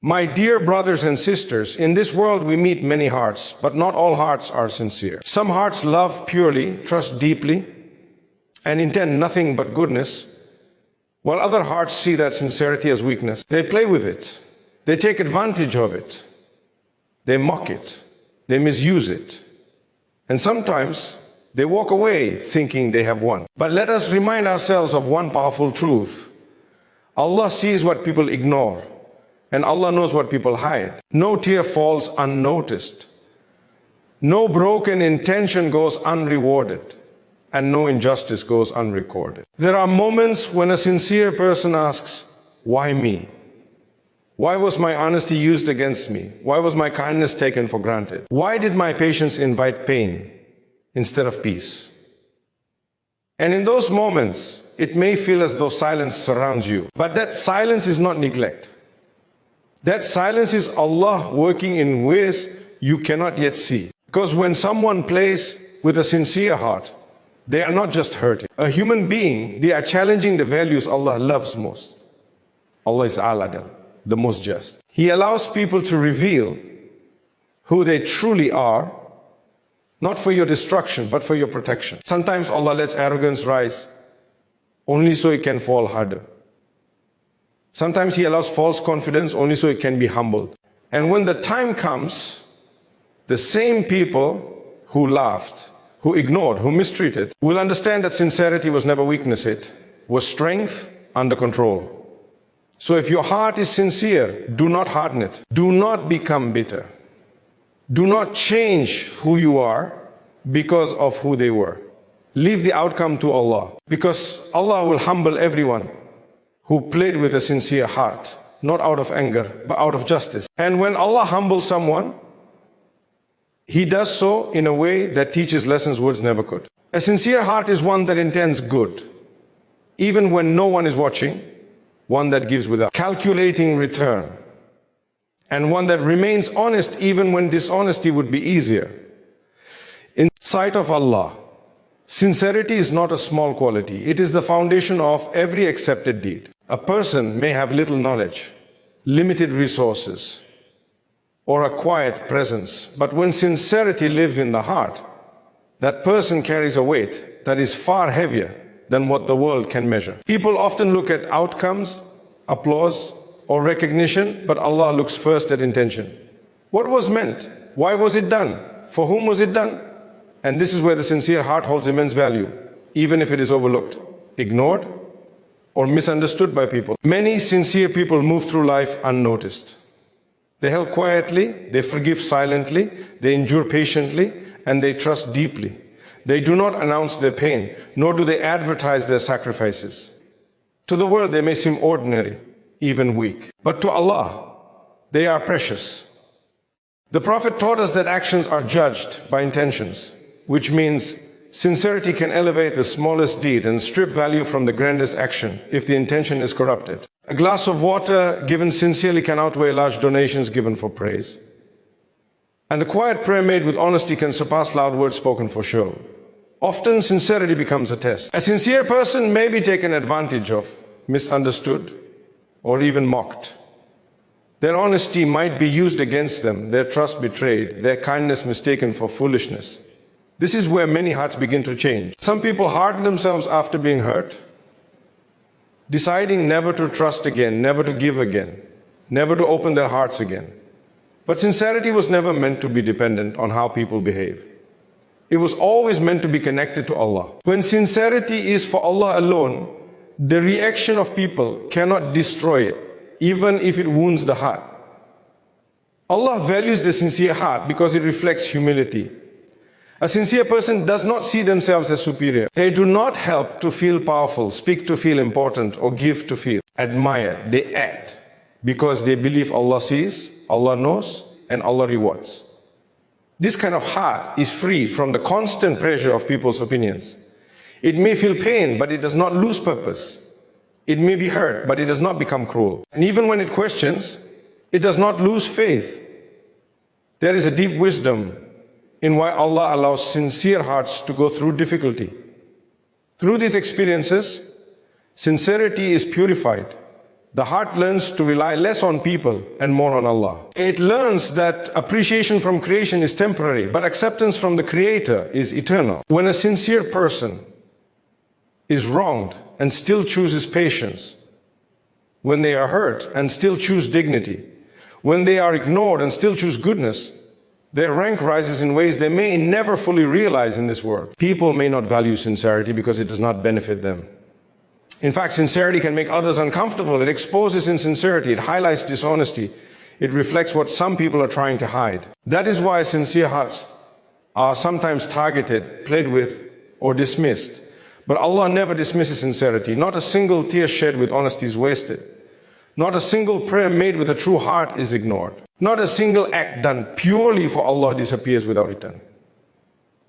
My dear brothers and sisters, in this world we meet many hearts, but not all hearts are sincere. Some hearts love purely, trust deeply, and intend nothing but goodness, while other hearts see that sincerity as weakness. They play with it. They take advantage of it. They mock it. They misuse it. And sometimes they walk away thinking they have won. But let us remind ourselves of one powerful truth. Allah sees what people ignore, and Allah knows what people hide. No tear falls unnoticed. No broken intention goes unrewarded, and no injustice goes unrecorded. There are moments when a sincere person asks, why me? Why was my honesty used against me? Why was my kindness taken for granted? Why did my patience invite pain instead of peace? And in those moments, it may feel as though silence surrounds you. But that silence is not neglect. That silence is Allah working in ways you cannot yet see. Because when someone plays with a sincere heart, they are not just hurting. A human being, they are challenging the values Allah loves most. Allah is Al-Adil, the most just. He allows people to reveal who they truly are, not for your destruction, but for your protection. Sometimes Allah lets arrogance rise only so it can fall harder. Sometimes He allows false confidence only so it can be humbled. And when the time comes, the same people who laughed, who ignored, who mistreated, will understand that sincerity was never weakness, it was strength under control. So if your heart is sincere, do not harden it. Do not become bitter. Do not change who you are because of who they were. Leave the outcome to Allah, because Allah will humble everyone who played with a sincere heart, not out of anger, but out of justice. And when Allah humbles someone, He does so in a way that teaches lessons words never could. A sincere heart is one that intends good, even when no one is watching, one that gives without calculating return, and one that remains honest even when dishonesty would be easier. In sight of Allah, sincerity is not a small quality. It is the foundation of every accepted deed. A person may have little knowledge, limited resources, or a quiet presence, but when sincerity lives in the heart, that person carries a weight that is far heavier than what the world can measure. People often look at outcomes, applause, or recognition, but Allah looks first at intention. What was meant? Why was it done? For whom was it done? And this is where the sincere heart holds immense value, even if it is overlooked, ignored, or misunderstood by people. Many sincere people move through life unnoticed. They help quietly, they forgive silently, they endure patiently, and they trust deeply. They do not announce their pain, nor do they advertise their sacrifices. To the world, they may seem ordinary, even weak. But to Allah, they are precious. The Prophet taught us that actions are judged by intentions, which means sincerity can elevate the smallest deed and strip value from the grandest action if the intention is corrupted. A glass of water given sincerely can outweigh large donations given for praise. And a quiet prayer made with honesty can surpass loud words spoken for show. Often sincerity becomes a test. A sincere person may be taken advantage of, misunderstood, or even mocked. Their honesty might be used against them, their trust betrayed, their kindness mistaken for foolishness. This is where many hearts begin to change. Some people harden themselves after being hurt, deciding never to trust again, never to give again, never to open their hearts again. But sincerity was never meant to be dependent on how people behave. It was always meant to be connected to Allah. When sincerity is for Allah alone, the reaction of people cannot destroy it, even if it wounds the heart. Allah values the sincere heart because it reflects humility. A sincere person does not see themselves as superior. They do not help to feel powerful, speak to feel important, or give to feel admired. They act because they believe Allah sees, Allah knows, and Allah rewards. This kind of heart is free from the constant pressure of people's opinions. It may feel pain, but it does not lose purpose. It may be hurt, but it does not become cruel. And even when it questions, it does not lose faith. There is a deep wisdom in why Allah allows sincere hearts to go through difficulty. Through these experiences, sincerity is purified, The heart learns to rely less on people and more on Allah. It learns that appreciation from creation is temporary, but acceptance from the Creator is eternal. When a sincere person is wronged and still chooses patience, when they are hurt and still choose dignity, when they are ignored and still choose goodness, their rank rises in ways they may never fully realize in this world. People may not value sincerity because it does not benefit them. In fact, sincerity can make others uncomfortable. It exposes insincerity, it highlights dishonesty, it reflects what some people are trying to hide. That is why sincere hearts are sometimes targeted, played with, or dismissed. But Allah never dismisses sincerity. Not a single tear shed with honesty is wasted. Not a single prayer made with a true heart is ignored. Not a single act done purely for Allah disappears without return.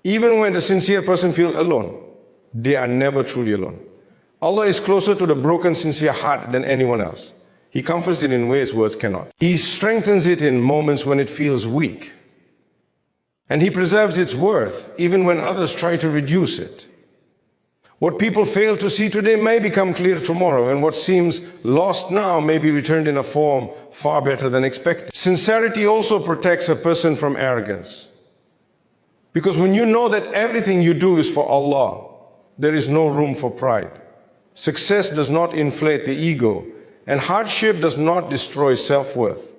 Even when the sincere person feels alone, they are never truly alone. Allah is closer to the broken, sincere heart than anyone else. He comforts it in ways words cannot. He strengthens it in moments when it feels weak. And He preserves its worth even when others try to reduce it. What people fail to see today may become clear tomorrow, and what seems lost now may be returned in a form far better than expected. Sincerity also protects a person from arrogance. Because when you know that everything you do is for Allah, there is no room for pride. Success does not inflate the ego, and hardship does not destroy self-worth.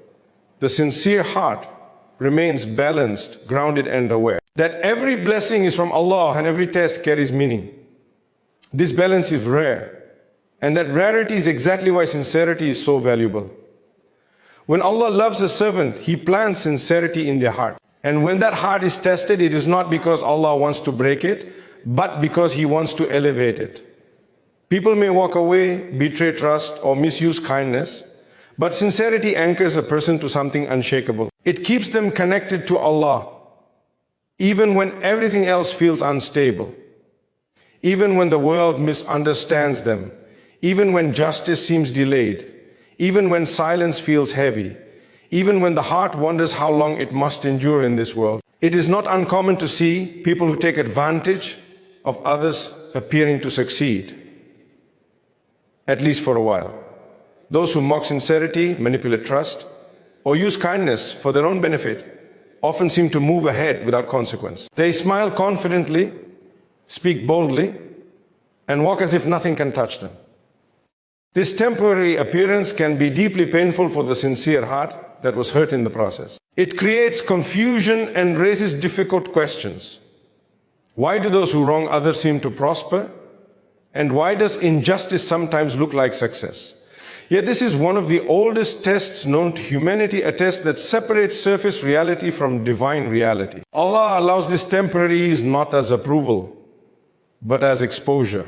The sincere heart remains balanced, grounded, and aware that every blessing is from Allah and every test carries meaning. This balance is rare, and that rarity is exactly why sincerity is so valuable. When Allah loves a servant, He plants sincerity in their heart. And when that heart is tested, it is not because Allah wants to break it, but because He wants to elevate it. People may walk away, betray trust, or misuse kindness, but sincerity anchors a person to something unshakable. It keeps them connected to Allah, even when everything else feels unstable. Even when the world misunderstands them, even when justice seems delayed, even when silence feels heavy, even when the heart wonders how long it must endure in this world. It is not uncommon to see people who take advantage of others appearing to succeed, at least for a while. Those who mock sincerity, manipulate trust, or use kindness for their own benefit often seem to move ahead without consequence. They smile confidently, speak boldly, and walk as if nothing can touch them. This temporary appearance can be deeply painful for the sincere heart that was hurt in the process. It creates confusion and raises difficult questions. Why do those who wrong others seem to prosper? And why does injustice sometimes look like success? Yet this is one of the oldest tests known to humanity, a test that separates surface reality from divine reality. Allah allows this temporary ease not as approval, but as exposure.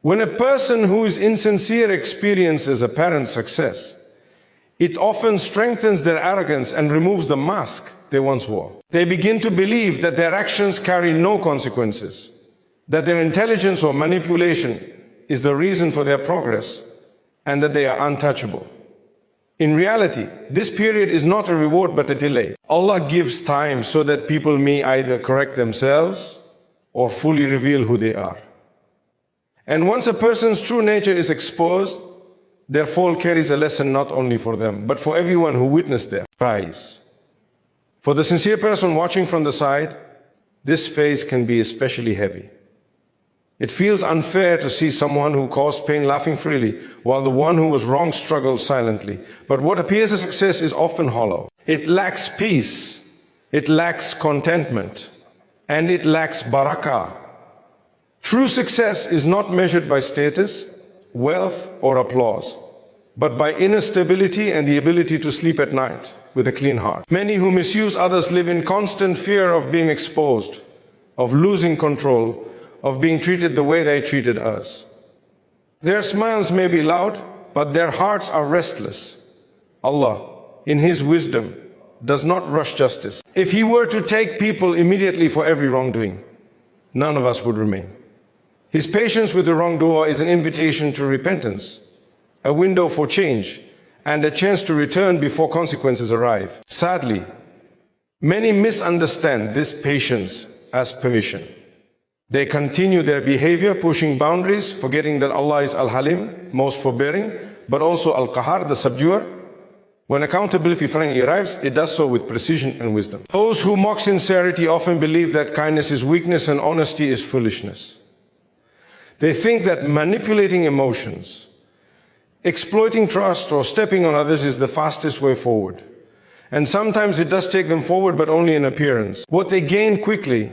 When a person who is insincere experiences apparent success, it often strengthens their arrogance and removes the mask they once wore. They begin to believe that their actions carry no consequences, that their intelligence or manipulation is the reason for their progress, and that they are untouchable. In reality, this period is not a reward but a delay. Allah gives time so that people may either correct themselves or fully reveal who they are. And once a person's true nature is exposed, their fall carries a lesson not only for them, but for everyone who witnessed their rise. For the sincere person watching from the side, this phase can be especially heavy. It feels unfair to see someone who caused pain laughing freely, while the one who was wrong struggles silently. But what appears as success is often hollow. It lacks peace, it lacks contentment, and it lacks barakah. True success is not measured by status, wealth, or applause, but by inner stability and the ability to sleep at night with a clean heart. Many who misuse others live in constant fear of being exposed, of losing control, of being treated the way they treated us. Their smiles may be loud, but their hearts are restless. Allah, in His wisdom, does not rush justice. If He were to take people immediately for every wrongdoing, none of us would remain. His patience with the wrongdoer is an invitation to repentance, a window for change, and a chance to return before consequences arrive. Sadly, many misunderstand this patience as permission. They continue their behavior, pushing boundaries, forgetting that Allah is Al-Halim, most forbearing, but also Al-Qahar, the subduer. When accountability finally arrives, it does so with precision and wisdom. Those who mock sincerity often believe that kindness is weakness and honesty is foolishness. They think that manipulating emotions, exploiting trust, or stepping on others is the fastest way forward. And sometimes it does take them forward, but only in appearance. What they gain quickly,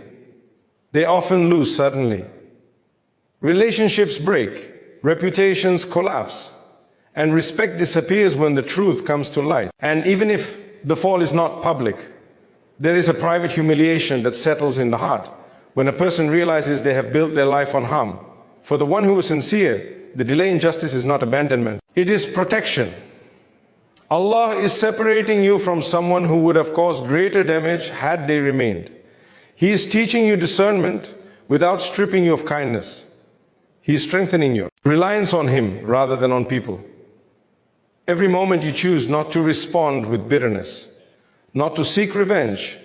they often lose suddenly. Relationships break, reputations collapse, and respect disappears when the truth comes to light. And even if the fall is not public, there is a private humiliation that settles in the heart when a person realizes they have built their life on harm. For the one who is sincere, the delay in justice is not abandonment. It is protection. Allah is separating you from someone who would have caused greater damage had they remained. He is teaching you discernment without stripping you of kindness. He is strengthening your reliance on Him rather than on people. Every moment you choose not to respond with bitterness, not to seek revenge,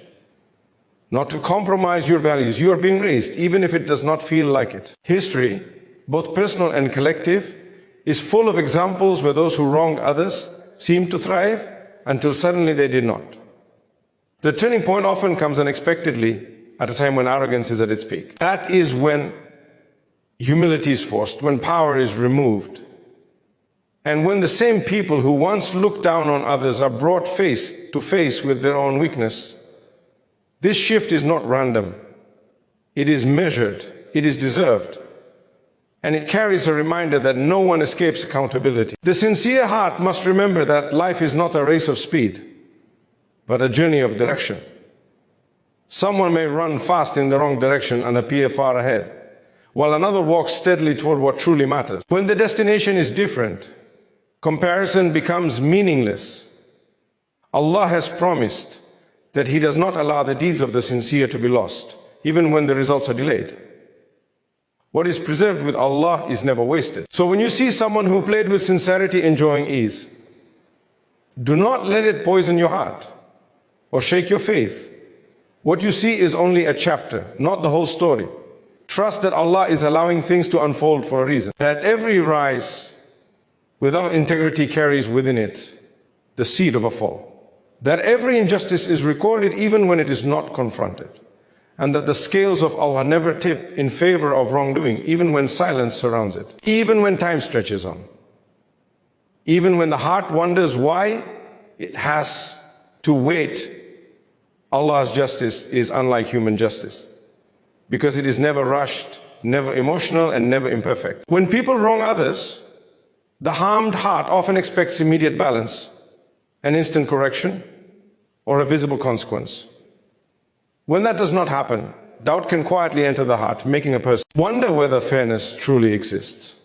not to compromise your values, you are being raised, even if it does not feel like it. History, both personal and collective, is full of examples where those who wronged others seemed to thrive until suddenly they did not. The turning point often comes unexpectedly at a time when arrogance is at its peak. That is when humility is forced, when power is removed, and when the same people who once looked down on others are brought face to face with their own weakness. This shift is not random. It is measured, it is deserved, and it carries a reminder that no one escapes accountability. The sincere heart must remember that life is not a race of speed, but a journey of direction. Someone may run fast in the wrong direction and appear far ahead, while another walks steadily toward what truly matters. When the destination is different, comparison becomes meaningless. Allah has promised that He does not allow the deeds of the sincere to be lost, even when the results are delayed. What is preserved with Allah is never wasted. So when you see someone who played with sincerity enjoying ease, do not let it poison your heart or shake your faith. What you see is only a chapter, not the whole story. Trust that Allah is allowing things to unfold for a reason. That every rise without integrity carries within it the seed of a fall. That every injustice is recorded even when it is not confronted. And that the scales of Allah never tip in favor of wrongdoing, even when silence surrounds it. Even when time stretches on. Even when the heart wonders why it has to wait, Allah's justice is unlike human justice. Because it is never rushed, never emotional, and never imperfect. When people wrong others, the harmed heart often expects immediate balance, an instant correction, or a visible consequence. When that does not happen, doubt can quietly enter the heart, making a person wonder whether fairness truly exists.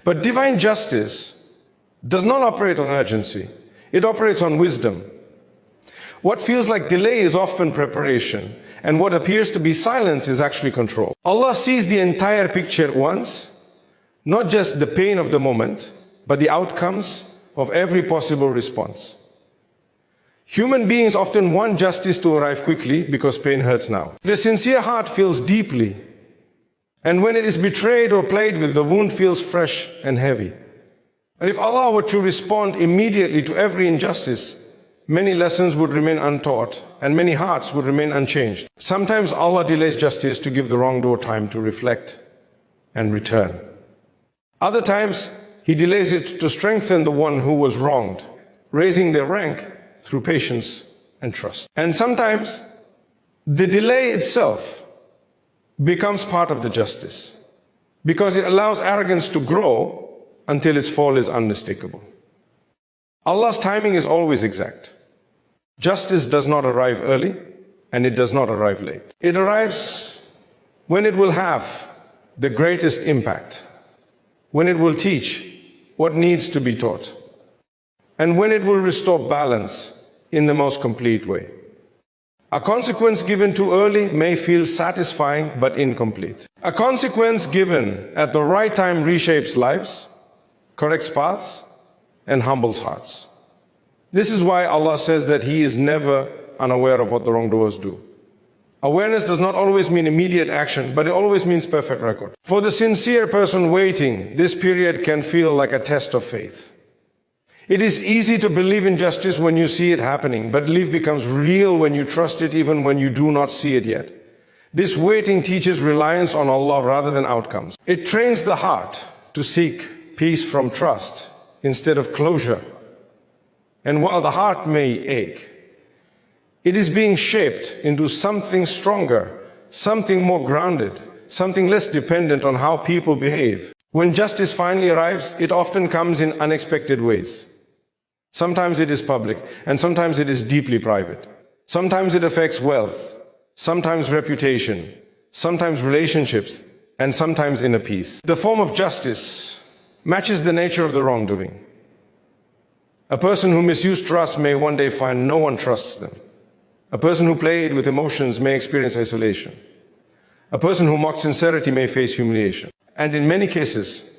But divine justice does not operate on urgency. It operates on wisdom. What feels like delay is often preparation, and what appears to be silence is actually control. Allah sees the entire picture at once, not just the pain of the moment, but the outcomes of every possible response. Human beings often want justice to arrive quickly because pain hurts now. The sincere heart feels deeply, and when it is betrayed or played with, the wound feels fresh and heavy. And if Allah were to respond immediately to every injustice, many lessons would remain untaught, and many hearts would remain unchanged. Sometimes Allah delays justice to give the wrongdoer time to reflect and return. Other times, He delays it to strengthen the one who was wronged, raising their rank through patience and trust. And sometimes, the delay itself becomes part of the justice, because it allows arrogance to grow until its fall is unmistakable. Allah's timing is always exact. Justice does not arrive early, and it does not arrive late. It arrives when it will have the greatest impact, when it will teach what needs to be taught, and when it will restore balance in the most complete way. A consequence given too early may feel satisfying but incomplete. A consequence given at the right time reshapes lives, corrects paths, and humbles hearts. This is why Allah says that He is never unaware of what the wrongdoers do. Awareness does not always mean immediate action, but it always means perfect record. For the sincere person waiting, this period can feel like a test of faith. It is easy to believe in justice when you see it happening, but belief becomes real when you trust it even when you do not see it yet. This waiting teaches reliance on Allah rather than outcomes. It trains the heart to seek peace from trust instead of closure. And while the heart may ache, it is being shaped into something stronger, something more grounded, something less dependent on how people behave. When justice finally arrives, it often comes in unexpected ways. Sometimes it is public, and sometimes it is deeply private. Sometimes it affects wealth, sometimes reputation, sometimes relationships, and sometimes inner peace. The form of justice matches the nature of the wrongdoing. A person who misused trust may one day find no one trusts them. A person who played with emotions may experience isolation. A person who mocked sincerity may face humiliation. And in many cases,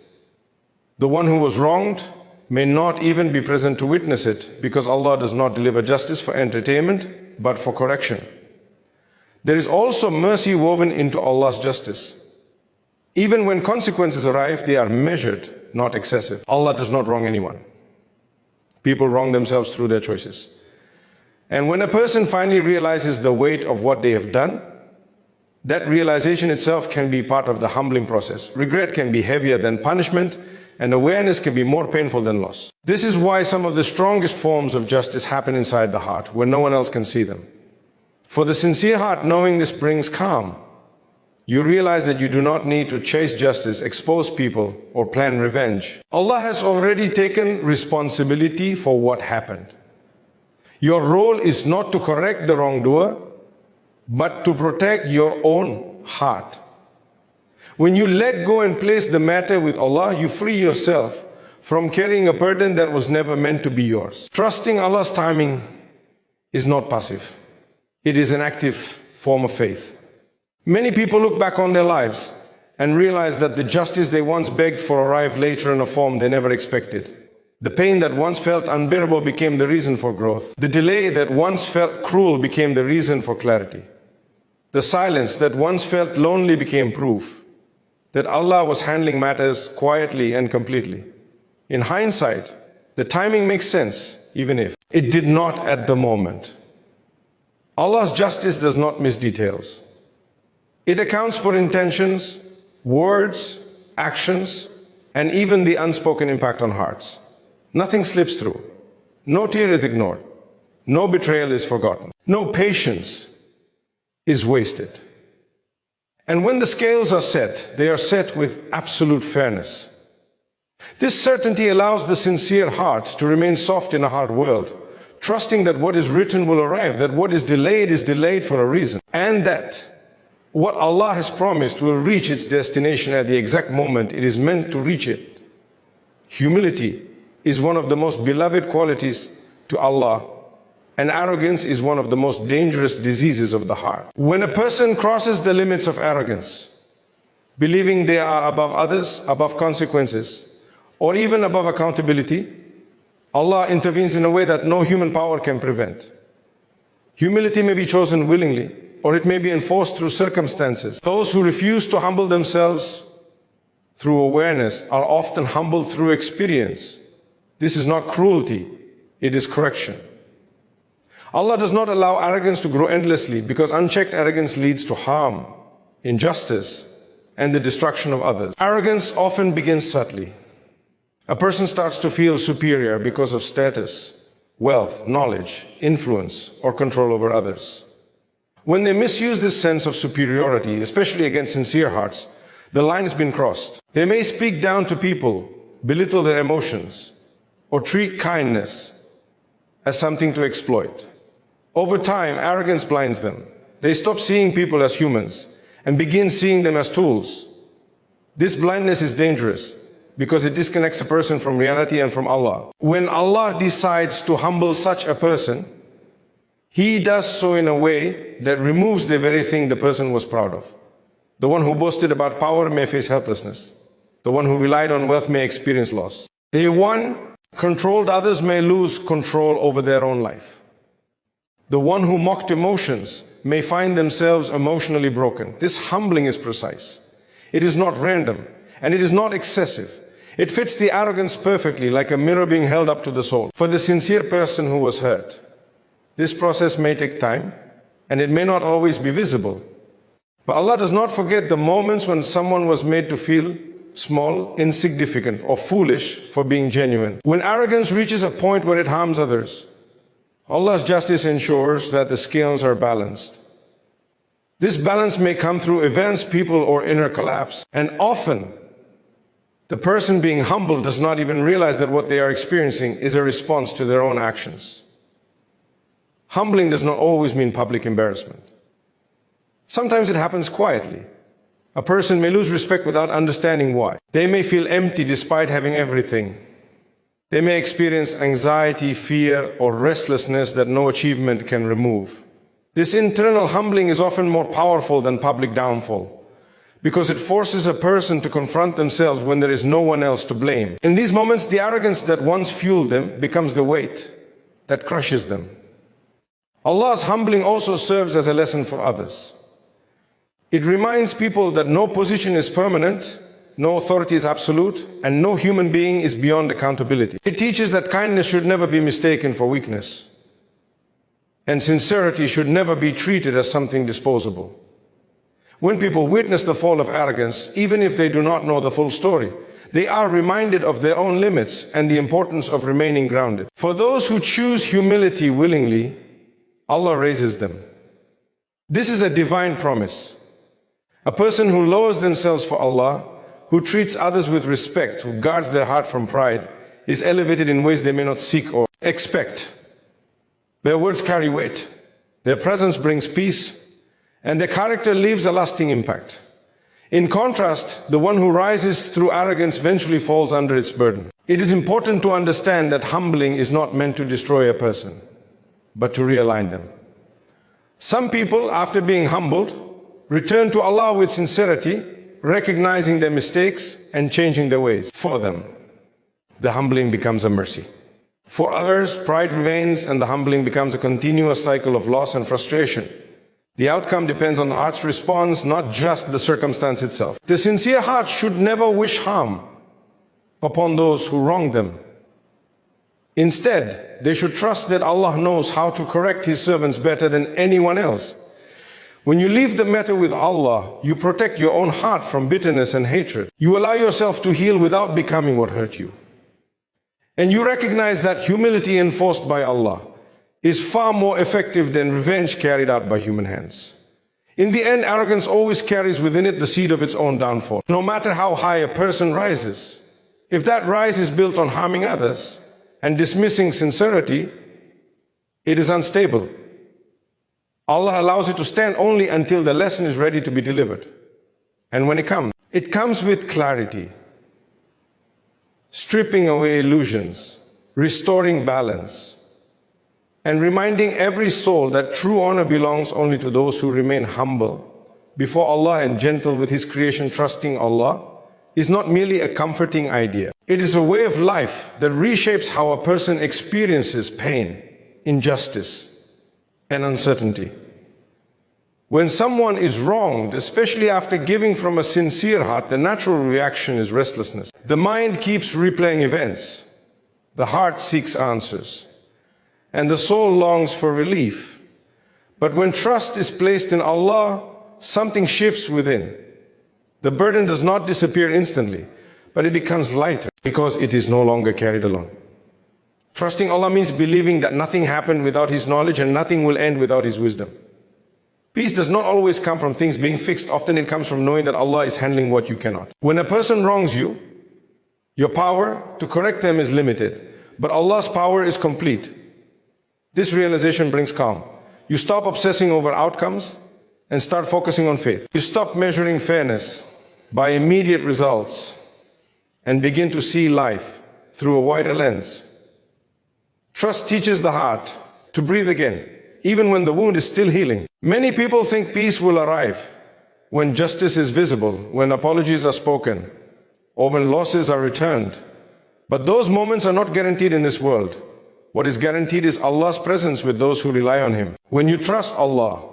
the one who was wronged may not even be present to witness it, because Allah does not deliver justice for entertainment, but for correction. There is also mercy woven into Allah's justice. Even when consequences arrive, they are measured, not excessive. Allah does not wrong anyone. People wrong themselves through their choices. And when a person finally realizes the weight of what they have done, that realization itself can be part of the humbling process. Regret can be heavier than punishment, and awareness can be more painful than loss. This is why some of the strongest forms of justice happen inside the heart, where no one else can see them. For the sincere heart, knowing this brings calm. You realize that you do not need to chase justice, expose people, or plan revenge. Allah has already taken responsibility for what happened. Your role is not to correct the wrongdoer, but to protect your own heart. When you let go and place the matter with Allah, you free yourself from carrying a burden that was never meant to be yours. Trusting Allah's timing is not passive. It is an active form of faith. Many people look back on their lives and realize that the justice they once begged for arrived later in a form they never expected. The pain that once felt unbearable became the reason for growth. The delay that once felt cruel became the reason for clarity. The silence that once felt lonely became proof that Allah was handling matters quietly and completely. In hindsight, the timing makes sense, even if it did not at the moment. Allah's justice does not miss details. It accounts for intentions, words, actions, and even the unspoken impact on hearts. Nothing slips through. No tear is ignored. No betrayal is forgotten. No patience is wasted. And when the scales are set, they are set with absolute fairness. This certainty allows the sincere heart to remain soft in a hard world, trusting that what is written will arrive, that what is delayed for a reason, and that what Allah has promised will reach its destination at the exact moment it is meant to reach it. Humility is one of the most beloved qualities to Allah, and arrogance is one of the most dangerous diseases of the heart. When a person crosses the limits of arrogance, believing they are above others, above consequences, or even above accountability, Allah intervenes in a way that no human power can prevent. Humility may be chosen willingly, or it may be enforced through circumstances. Those who refuse to humble themselves through awareness are often humbled through experience. This is not cruelty, it is correction. Allah does not allow arrogance to grow endlessly, because unchecked arrogance leads to harm, injustice, and the destruction of others. Arrogance often begins subtly. A person starts to feel superior because of status, wealth, knowledge, influence, or control over others. When they misuse this sense of superiority, especially against sincere hearts, the line has been crossed. They may speak down to people, belittle their emotions, or treat kindness as something to exploit. Over time, arrogance blinds them. They stop seeing people as humans and begin seeing them as tools. This blindness is dangerous because it disconnects a person from reality and from Allah. When Allah decides to humble such a person, He does so in a way that removes the very thing the person was proud of. The one who boasted about power may face helplessness. The one who relied on wealth may experience loss. The one controlled others may lose control over their own life. The one who mocked emotions may find themselves emotionally broken. This humbling is precise. It is not random, and it is not excessive. It fits the arrogance perfectly, like a mirror being held up to the soul. For the sincere person who was hurt, this process may take time, and it may not always be visible. But Allah does not forget the moments when someone was made to feel small, insignificant, or foolish for being genuine. When arrogance reaches a point where it harms others, Allah's justice ensures that the scales are balanced. This balance may come through events, people, or inner collapse. And often, the person being humbled does not even realize that what they are experiencing is a response to their own actions. Humbling does not always mean public embarrassment. Sometimes it happens quietly. A person may lose respect without understanding why. They may feel empty despite having everything. They may experience anxiety, fear, or restlessness that no achievement can remove. This internal humbling is often more powerful than public downfall, because it forces a person to confront themselves when there is no one else to blame. In these moments, the arrogance that once fueled them becomes the weight that crushes them. Allah's humbling also serves as a lesson for others. It reminds people that no position is permanent, no authority is absolute, and no human being is beyond accountability. It teaches that kindness should never be mistaken for weakness, and sincerity should never be treated as something disposable. When people witness the fall of arrogance, even if they do not know the full story, they are reminded of their own limits and the importance of remaining grounded. For those who choose humility willingly, Allah raises them. This is a divine promise. A person who lowers themselves for Allah, who treats others with respect, who guards their heart from pride, is elevated in ways they may not seek or expect. Their words carry weight. Their presence brings peace, and their character leaves a lasting impact. In contrast, the one who rises through arrogance eventually falls under its burden. It is important to understand that humbling is not meant to destroy a person, but to realign them. Some people, after being humbled, return to Allah with sincerity, recognizing their mistakes and changing their ways. For them, the humbling becomes a mercy. For others, pride remains and the humbling becomes a continuous cycle of loss and frustration. The outcome depends on the heart's response, not just the circumstance itself. The sincere heart should never wish harm upon those who wrong them. Instead, they should trust that Allah knows how to correct His servants better than anyone else. When you leave the matter with Allah, you protect your own heart from bitterness and hatred. You allow yourself to heal without becoming what hurt you. And you recognize that humility enforced by Allah is far more effective than revenge carried out by human hands. In the end, arrogance always carries within it the seed of its own downfall. No matter how high a person rises, if that rise is built on harming others and dismissing sincerity, it is unstable. Allah allows it to stand only until the lesson is ready to be delivered. And when it comes with clarity, stripping away illusions, restoring balance, and reminding every soul that true honor belongs only to those who remain humble before Allah and gentle with His creation, trusting Allah, is not merely a comforting idea. It is a way of life that reshapes how a person experiences pain, injustice, and uncertainty. When someone is wronged, especially after giving from a sincere heart, the natural reaction is restlessness. The mind keeps replaying events. The heart seeks answers. And the soul longs for relief. But when trust is placed in Allah, something shifts within. The burden does not disappear instantly, but it becomes lighter because it is no longer carried alone. Trusting Allah means believing that nothing happened without His knowledge and nothing will end without His wisdom. Peace does not always come from things being fixed. Often it comes from knowing that Allah is handling what you cannot. When a person wrongs you, your power to correct them is limited, but Allah's power is complete. This realization brings calm. You stop obsessing over outcomes and start focusing on faith. You stop measuring fairness by immediate results and begin to see life through a wider lens. Trust teaches the heart to breathe again, even when the wound is still healing. Many people think peace will arrive when justice is visible, when apologies are spoken, or when losses are returned. But those moments are not guaranteed in this world. What is guaranteed is Allah's presence with those who rely on Him. When you trust Allah,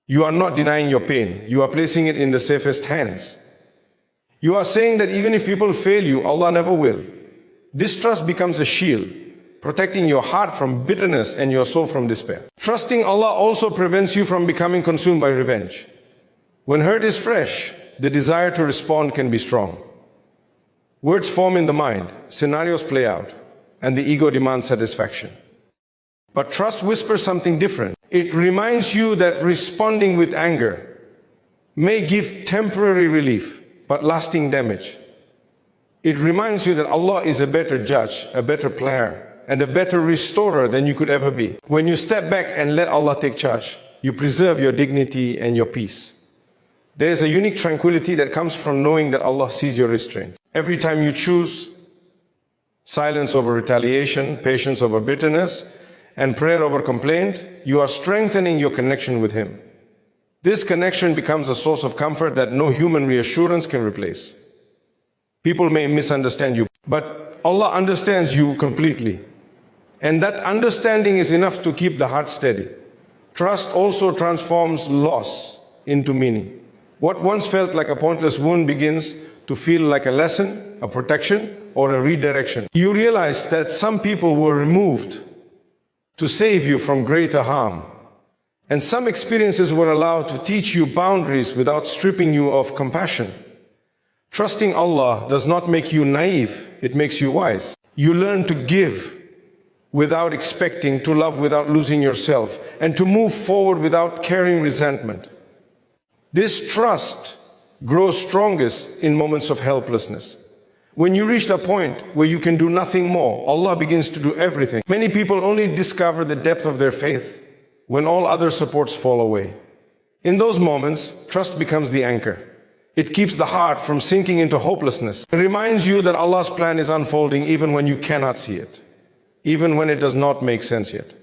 you are not denying your pain. You are placing it in the safest hands. You are saying that even if people fail you, Allah never will. This trust becomes a shield, protecting your heart from bitterness and your soul from despair. Trusting Allah also prevents you from becoming consumed by revenge. When hurt is fresh, the desire to respond can be strong. Words form in the mind, scenarios play out, and the ego demands satisfaction. But trust whispers something different. It reminds you that responding with anger may give temporary relief, but lasting damage. It reminds you that Allah is a better judge, a better player, and a better restorer than you could ever be. When you step back and let Allah take charge, you preserve your dignity and your peace. There is a unique tranquility that comes from knowing that Allah sees your restraint. Every time you choose silence over retaliation, patience over bitterness, and prayer over complaint, you are strengthening your connection with Him. This connection becomes a source of comfort that no human reassurance can replace. People may misunderstand you, but Allah understands you completely. And that understanding is enough to keep the heart steady. Trust also transforms loss into meaning. What once felt like a pointless wound begins to feel like a lesson, a protection, or a redirection. You realize that some people were removed to save you from greater harm. And some experiences were allowed to teach you boundaries without stripping you of compassion. Trusting Allah does not make you naive, it makes you wise. You learn to give without expecting, to love without losing yourself, and to move forward without carrying resentment. This trust grows strongest in moments of helplessness. When you reach the point where you can do nothing more, Allah begins to do everything. Many people only discover the depth of their faith when all other supports fall away. In those moments, trust becomes the anchor. It keeps the heart from sinking into hopelessness. It reminds you that Allah's plan is unfolding even when you cannot see it, even when it does not make sense yet.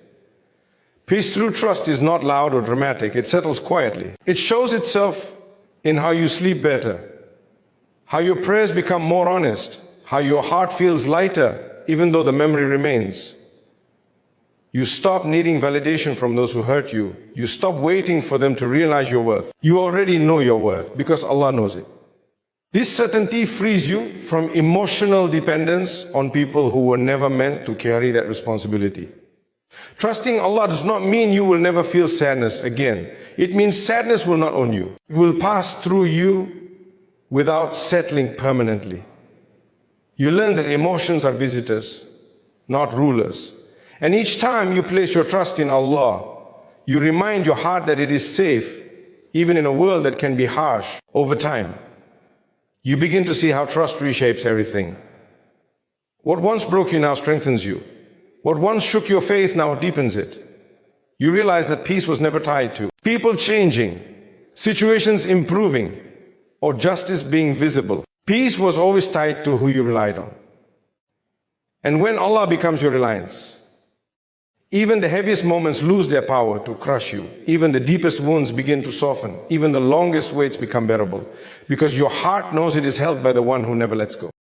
Peace through trust is not loud or dramatic. It settles quietly. It shows itself in how you sleep better, how your prayers become more honest, how your heart feels lighter even though the memory remains. You stop needing validation from those who hurt you. You stop waiting for them to realize your worth. You already know your worth because Allah knows it. This certainty frees you from emotional dependence on people who were never meant to carry that responsibility. Trusting Allah does not mean you will never feel sadness again. It means sadness will not own you. It will pass through you without settling permanently. You learn that emotions are visitors, not rulers. And each time you place your trust in Allah, you remind your heart that it is safe, even in a world that can be harsh. Over time, you begin to see how trust reshapes everything. What once broke you now strengthens you. What once shook your faith now deepens it. You realize that peace was never tied to people changing, situations improving, or justice being visible. Peace was always tied to who you relied on. And when Allah becomes your reliance, even the heaviest moments lose their power to crush you. Even the deepest wounds begin to soften. Even the longest waits become bearable. Because your heart knows it is held by the one who never lets go.